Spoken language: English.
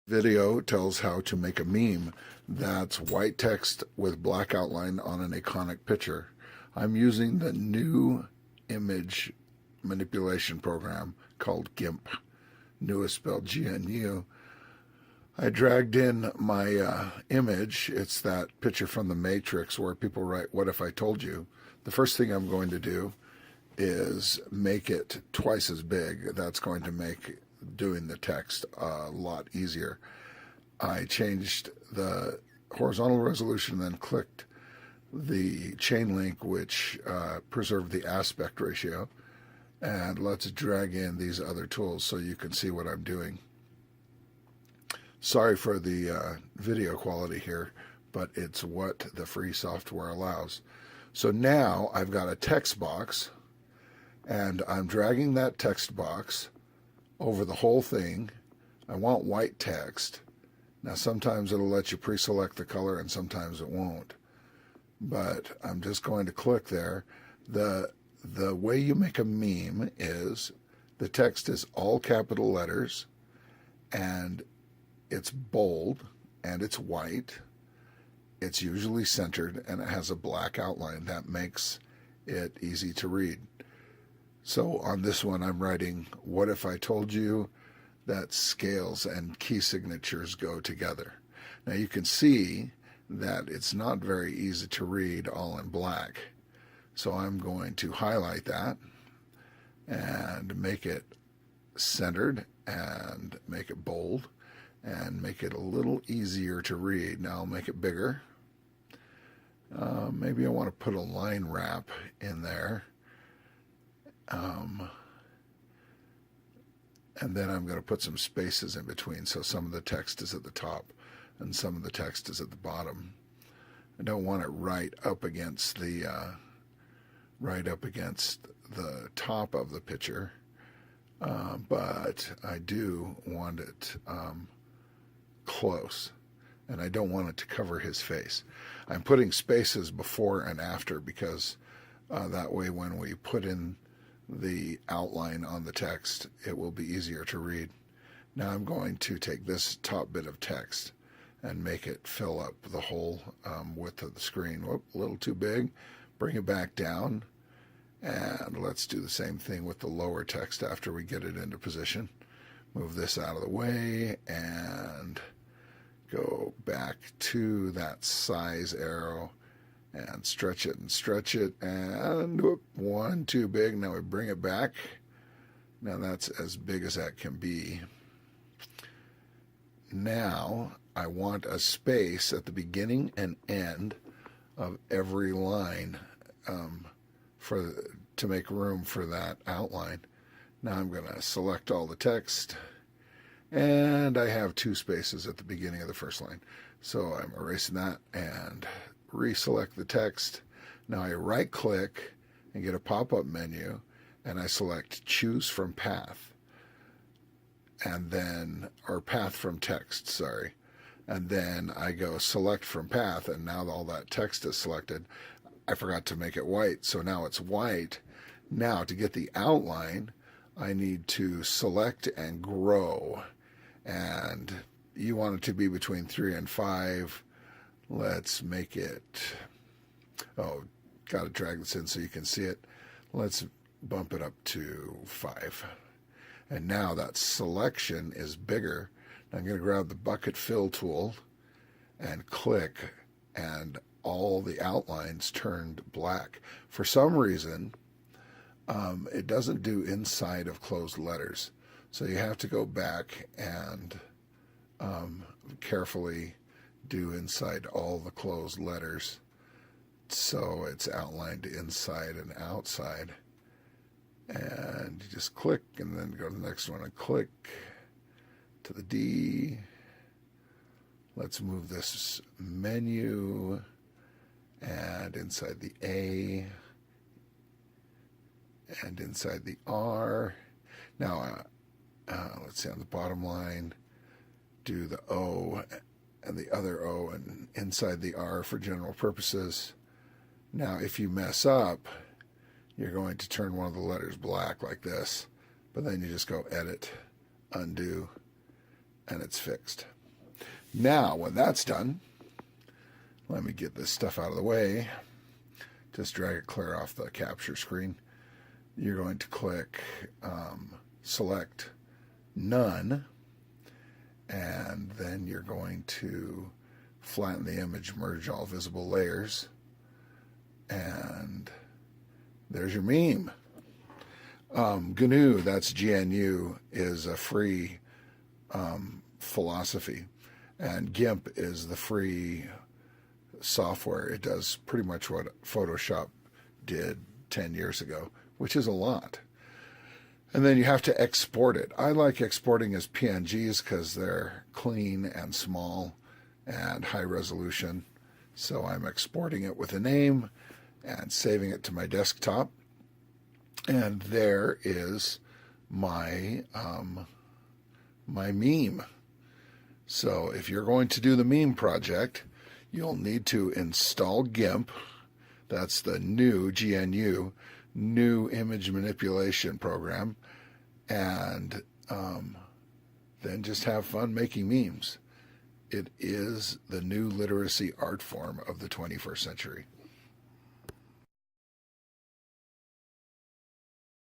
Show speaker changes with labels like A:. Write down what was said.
A: Video tells how to make a meme that's white text with black outline on an iconic picture. I'm using the new image manipulation program called GIMP. New is spelled G-N-U. I dragged in my image. It's that picture from the Matrix where people write, "What if I told you?" The first thing I'm going to do is make it twice as big. That's going to make doing the text a lot easier. I changed the horizontal resolution, then clicked the chain link, which preserved the aspect ratio. And let's drag in these other tools so you can see what I'm doing. Sorry for the video quality here, but it's what the free software allows. So now I've got a text box, and I'm dragging that text box over the whole thing. I want white text. Now sometimes it'll let you pre-select the color and sometimes it won't. But I'm just going to click there. The way you make a meme is the text is all capital letters and it's bold and it's white. It's usually centered and it has a black outline that makes it easy to read. So on this one, I'm writing, "What if I told you that scales and key signatures go together?" Now you can see that it's not very easy to read all in black. So I'm going to highlight that and make it centered and make it bold and make it a little easier to read. Now I'll make it bigger. Maybe I want to put a line wrap in there. And then I'm going to put some spaces in between, so some of the text is at the top and some of the text is at the bottom. I don't want it right up against the top of the picture, but I do want it close, and I don't want it to cover his face. I'm putting spaces before and after because that way when we put in the outline on the text, it will be easier to read. Now I'm going to take this top bit of text and make it fill up the whole width of the screen. Whoop, a little too big. Bring it back down. And let's do the same thing with the lower text after we get it into position. Move this out of the way and go back to that size arrow and stretch it, and whoop, one too big. Now we bring it back. Now that's as big as that can be. Now I want a space at the beginning and end of every line to make room for that outline. Now I'm going to select all the text, and I have two spaces at the beginning of the first line. So I'm erasing that and reselect the text. Now I right click and get a pop-up menu and I select choose from path, and then, or path from text, sorry. And then I go select from path, and now all that text is selected. I forgot to make it white, so now it's white. Now to get the outline, I need to select and grow, and you want it to be between 3 and 5. Let's make it, got to drag this in so you can see it. Let's bump it up to 5. And now that selection is bigger. I'm going to grab the bucket fill tool and click, and all the outlines turned black. For some reason, it doesn't do inside of closed letters. So you have to go back and carefully do inside all the closed letters so it's outlined inside and outside. And you just click and then go to the next one and click to the D. Let's move this menu and inside the A and inside the R. Now let's see, on the bottom line, do the O and the other O and inside the R for general purposes. Now if you mess up, you're going to turn one of the letters black like this, but then you just go edit, undo, and it's fixed. Now, when that's done, let me get this stuff out of the way. Just drag it clear off the capture screen. You're going to click select none, and then you're going to flatten the image, merge all visible layers, and there's your meme. GNU, that's GNU, is a free philosophy, and GIMP is the free software. It does pretty much what Photoshop did 10 years ago, which is a lot. And then you have to export it. I like exporting as PNGs because they're clean and small and high resolution. So I'm exporting it with a name and saving it to my desktop. And there is my my meme. So if you're going to do the meme project, you'll need to install GIMP. That's the new GNU, new image manipulation program, and then just have fun making memes. It is the new literacy art form of the 21st century.